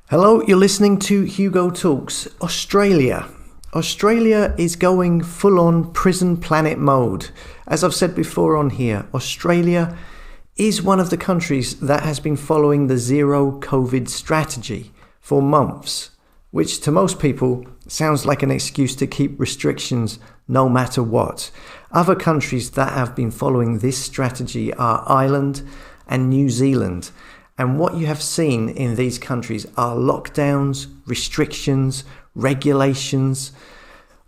Hello, you're listening to Hugo Talks. Australia. Australia is going full-on prison planet mode. As I've said before on here, Australia is one of the countries that has been following the zero COVID strategy for months, which to most people sounds like an excuse to keep restrictions no matter what. Other countries that have been following this strategy are Ireland and New Zealand. And what you have seen in these countries are lockdowns, restrictions, regulations,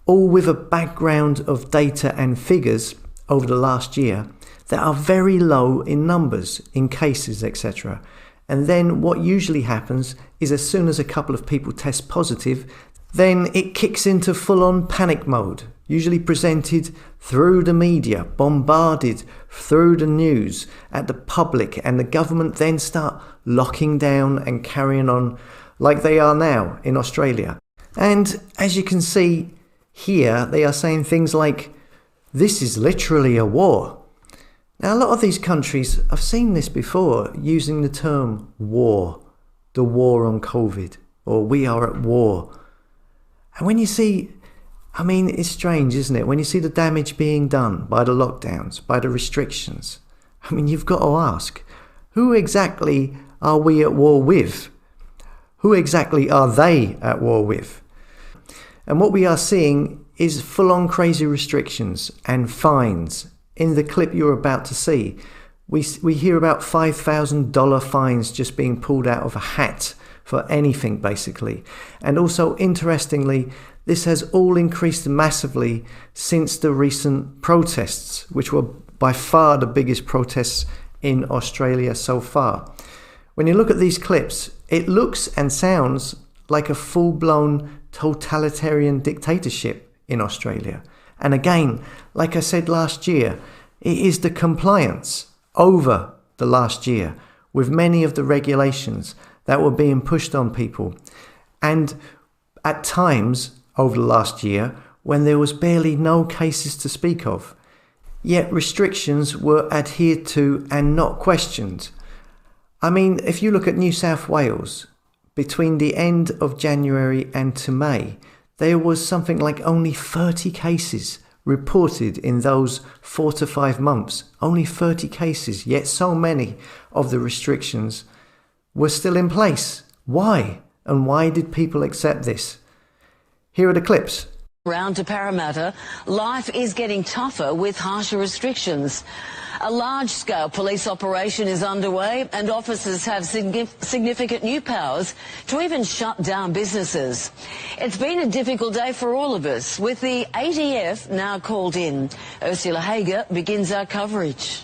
all with a background of data and figures over the last year that are very low in numbers, in cases, etc. And then what usually happens is as soon as a couple of people test positive, then it kicks into full-on panic mode, usually presented through the media, bombarded through the news at the public, and the government then start locking down and carrying on like they are now in Australia. And as you can see here, they are saying things like, this is literally a war. Now, a lot of these countries, I've seen this before, using the term war, the war on COVID, or we are at war. And when you see, it's strange, isn't it? When you see the damage being done by the lockdowns, by the restrictions, you've got to ask, who exactly are we at war with? Who exactly are they at war with? And what we are seeing is full-on crazy restrictions and fines. In the clip you're about to see, we hear about $5,000 fines just being pulled out of a hat for anything, basically. And also, interestingly, this has all increased massively since the recent protests, which were by far the biggest protests in Australia so far. When you look at these clips, it looks and sounds like a full-blown totalitarian dictatorship in Australia. And again, like I said last year, it is the compliance over the last year with many of the regulations that were being pushed on people. And at times over the last year, when there was barely no cases to speak of, yet restrictions were adhered to and not questioned. If you look at New South Wales, between the end of January and to May, there was something like only 30 cases reported in those 4 to 5 months. Only 30 cases, yet so many of the restrictions were still in place. Why? And why did people accept this? Here are the clips. Round to Parramatta, life is getting tougher with harsher restrictions. A large-scale police operation is underway and officers have significant new powers to even shut down businesses. It's been a difficult day for all of us, with the ATF now called in. Ursula Hager begins our coverage.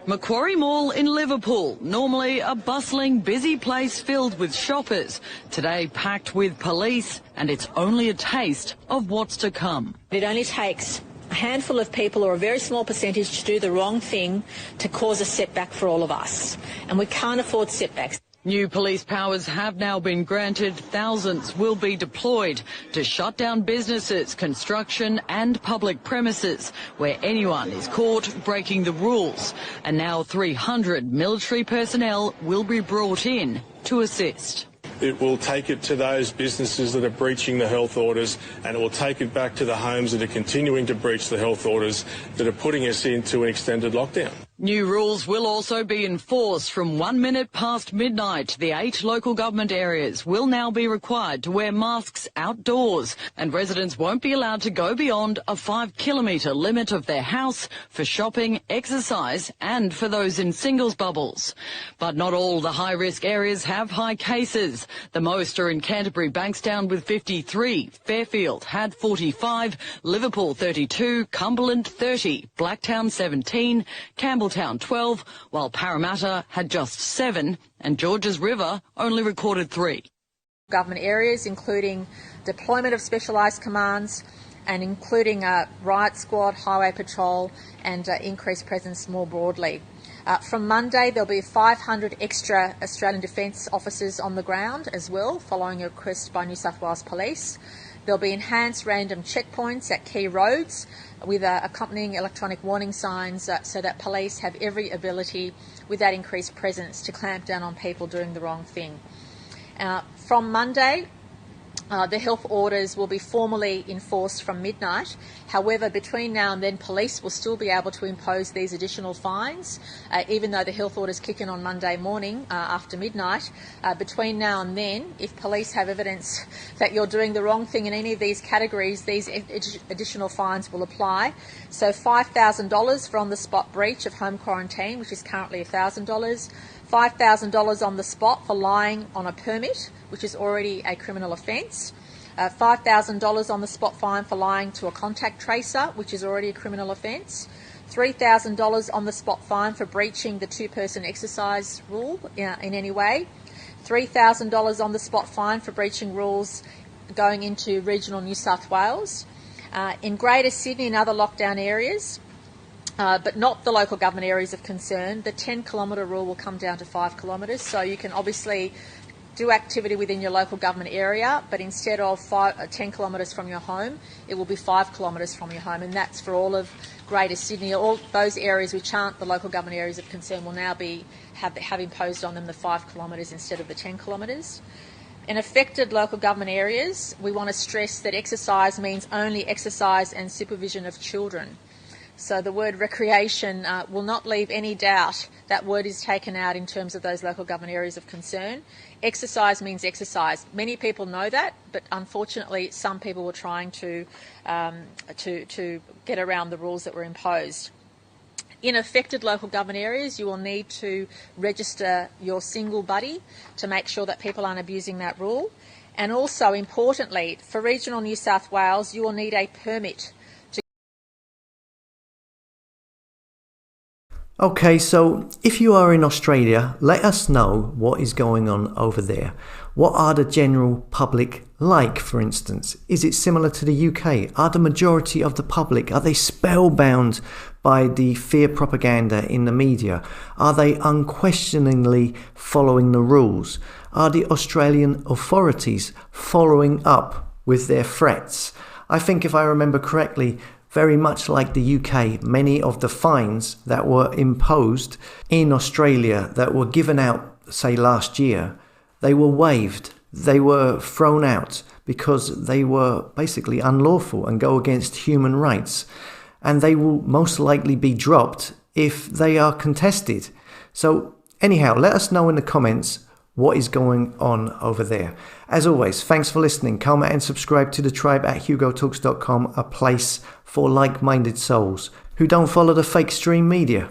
Macquarie Mall in Liverpool, normally a bustling, busy place filled with shoppers, today packed with police, and it's only a taste of what's to come. It only takes a handful of people or a very small percentage to do the wrong thing to cause a setback for all of us, and we can't afford setbacks. New police powers have now been granted. Thousands will be deployed to shut down businesses, construction and public premises where anyone is caught breaking the rules. And now 300 military personnel will be brought in to assist. It will take it to those businesses that are breaching the health orders, and it will take it back to the homes that are continuing to breach the health orders that are putting us into an extended lockdown. New rules will also be enforced from 1 minute past midnight. The 8 local government areas will now be required to wear masks outdoors, and residents won't be allowed to go beyond a 5-kilometre limit of their house for shopping, exercise and for those in singles bubbles. But not all the high-risk areas have high cases. The most are in Canterbury Bankstown with 53, Fairfield had 45, Liverpool 32, Cumberland 30, Blacktown 17, Campbelltown 12, while Parramatta had just 7 and Georges River only recorded 3. Government areas, including deployment of specialised commands and including riot squad, highway patrol and increased presence more broadly. From Monday, there'll be 500 extra Australian Defence officers on the ground as well, following a request by New South Wales Police. There'll be enhanced random checkpoints at key roads with accompanying electronic warning signs so that police have every ability with that increased presence to clamp down on people doing the wrong thing. From Monday, the health orders will be formally enforced from midnight. However, between now and then, police will still be able to impose these additional fines, even though the health orders kick in on Monday morning after midnight. Between now and then, if police have evidence that you're doing the wrong thing in any of these categories, these additional fines will apply. So $5,000 for on-the-spot breach of home quarantine, which is currently $1,000. $5,000 on the spot for lying on a permit, which is already a criminal offence. $5,000 on the spot fine for lying to a contact tracer, which is already a criminal offence. $3,000 on the spot fine for breaching the two-person exercise rule in any way. $3,000 on the spot fine for breaching rules going into regional New South Wales. In Greater Sydney and other lockdown areas, but not the local government areas of concern, the 10-kilometre rule will come down to 5 kilometres. So you can obviously do activity within your local government area, but instead of 10 kilometres from your home, it will be 5 kilometres from your home, and that's for all of Greater Sydney. All those areas which aren't the local government areas of concern will now have imposed on them the 5 kilometres instead of the 10 kilometres. In affected local government areas, we want to stress that exercise means only exercise and supervision of children. So the word recreation will not leave any doubt. That word is taken out in terms of those local government areas of concern. Exercise means exercise. Many people know that, but unfortunately some people were trying to get around the rules that were imposed. In affected local government areas, you will need to register your single buddy to make sure that people aren't abusing that rule. And also, importantly, for regional New South Wales, you will need a permit. Okay, so if you are in Australia, let us know what is going on over there. What are the general public like, for instance? Is it similar to the UK? Are the majority of the public, are they spellbound by the fear propaganda in the media? Are they unquestioningly following the rules? Are the Australian authorities following up with their threats? I think if I remember correctly, very much like the UK, many of the fines that were imposed in Australia that were given out, say last year, they were waived. They were thrown out because they were basically unlawful and go against human rights. And they will most likely be dropped if they are contested. So anyhow, let us know in the comments what is going on over there. As always, thanks for listening. Comment and subscribe to the tribe at hugotalks.com, a place for like-minded souls who don't follow the fake stream media.